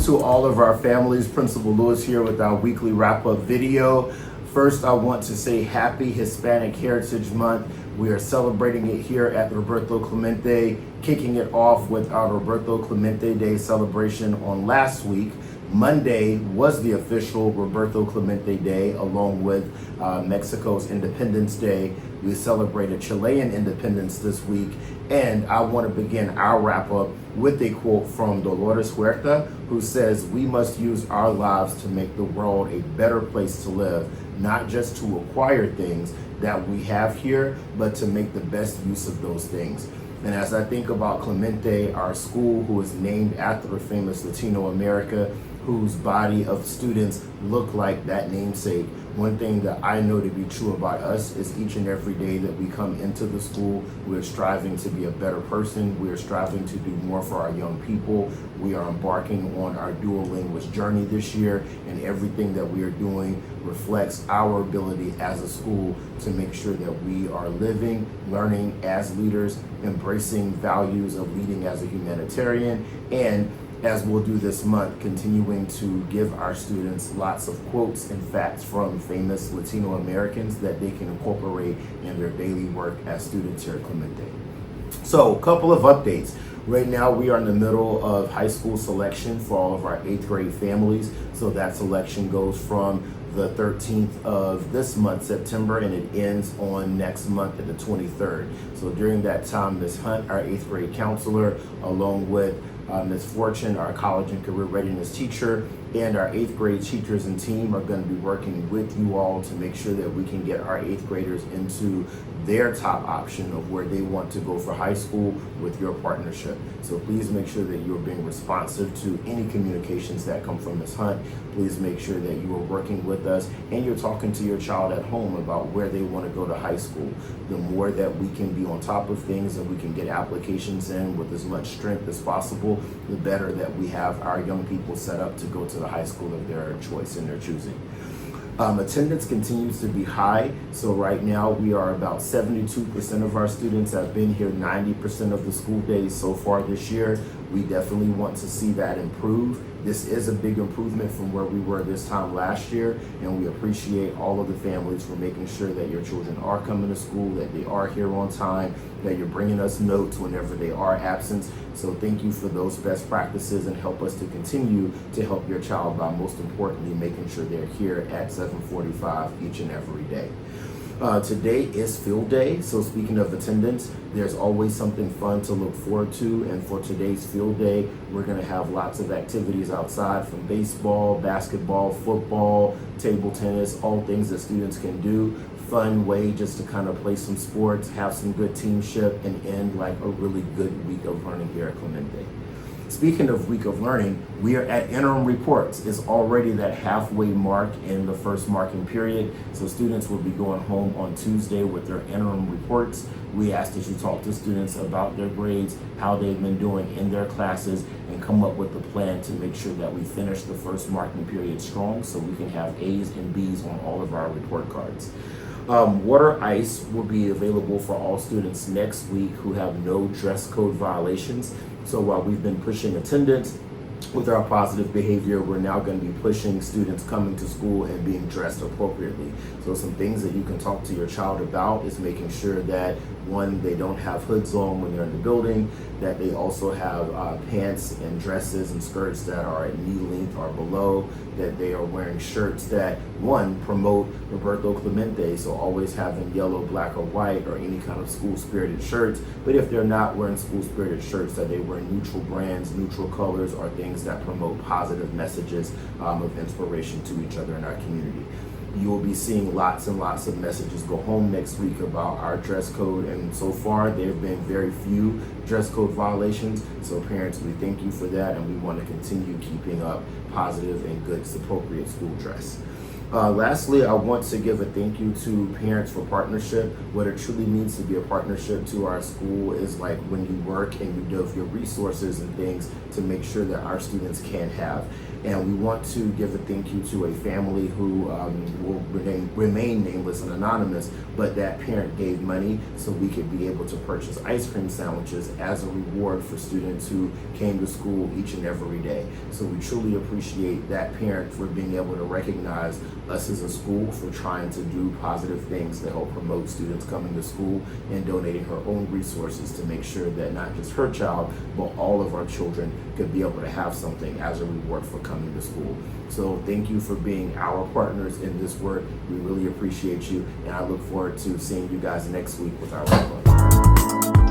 to all of our families. Principal Lewis here with our weekly wrap-up video. First, I want to say happy Hispanic Heritage Month. We are celebrating it here at Roberto Clemente, kicking it off with our Roberto Clemente Day celebration on last week. Monday was the official Roberto Clemente Day, along with Mexico's Independence Day. We celebrated Chilean independence this week, and I want to begin our wrap-up with a quote from Dolores Huerta, who says, "We must use our lives to make the world a better place to live, not just to acquire things that we have here, but to make the best use of those things." And as I think about Clemente, our school, who is named after a famous Latino America, whose body of students look like that namesake, one thing that I know to be true about us is each and every day that we come into the school, we're striving to be a better person. We're striving to do more for our young people. We are embarking on our dual language journey this year, and everything that we are doing reflects our ability as a school to make sure that we are living, learning as leaders, embracing values of leading as a humanitarian, and as we'll do this month, continuing to give our students lots of quotes and facts from famous Latino Americans that they can incorporate in their daily work as students here at Clemente. So, a couple of updates. Right now, we are in the middle of high school selection for all of our 8th grade families. So that selection goes from the 13th of this month, September, and it ends on next month at the 23rd. So during that time, Ms. Hunt, our 8th grade counselor, along with Ms. Fortune, our college and career readiness teacher, and our 8th grade teachers and team are going to be working with you all to make sure that we can get our 8th graders into their top option of where they want to go for high school with your partnership. So please make sure that you're being responsive to any communications that come from Ms. Hunt. Please make sure that you are working with us and you're talking to your child at home about where they want to go to high school. The more that we can be on top of things and we can get applications in with as much strength as possible, the better that we have our young people set up to go to the high school of their choice and their choosing. Attendance continues to be high. So right now we are about 72% of our students have been here 90% of the school days so far this year. We definitely want to see that improve. This is a big improvement from where we were this time last year, and we appreciate all of the families for making sure that your children are coming to school, that they are here on time, that you're bringing us notes whenever they are absent. So thank you for those best practices and help us to continue to help your child by most importantly making sure they're here at 7:45 each and every day. Today is field day, so speaking of attendance, there's always something fun to look forward to, and for today's field day, we're going to have lots of activities outside, from baseball, basketball, football, table tennis, all things that students can do. Fun way just to kind of play some sports, have some good teamship, and end like a really good week of learning here at Clemente. Speaking of week of learning, we are at interim reports. It's already that halfway mark in the first marking period. So students will be going home on Tuesday with their interim reports. We ask that you talk to students about their grades, how they've been doing in their classes, and come up with a plan to make sure that we finish the first marking period strong so we can have A's and B's on all of our report cards. Water ice will be available for all students next week who have no dress code violations. So while we've been pushing attendance with our positive behavior, we're now going to be pushing students coming to school and being dressed appropriately. So some things that you can talk to your child about is making sure that, one, they don't have hoods on when they're in the building, that they also have pants and dresses and skirts that are at knee length or below, that they are wearing shirts that, one, promote Roberto Clemente, so always having yellow, black, or white, or any kind of school-spirited shirts. But if they're not wearing school-spirited shirts, that they wear neutral brands, neutral colors, or things that promote positive messages of inspiration to each other in our community. You will be seeing lots and lots of messages go home next week about our dress code, and so far there have been very few dress code violations. So parents, we thank you for that, and we want to continue keeping up positive and good, appropriate school dress. Lastly, I want to give a thank you to Parents for Partnership. What it truly means to be a partnership to our school is like when you work and you give your resources and things to make sure that our students can have. And we want to give a thank you to a family who will remain nameless and anonymous, but that parent gave money so we could be able to purchase ice cream sandwiches as a reward for students who came to school each and every day. So we truly appreciate that parent for being able to recognize us as a school for trying to do positive things to help promote students coming to school and donating her own resources to make sure that not just her child, but all of our children could be able to have something as a reward for coming to school. So thank you for being our partners in this work. We really appreciate you, and I look forward to seeing you guys next week with our wrap-up.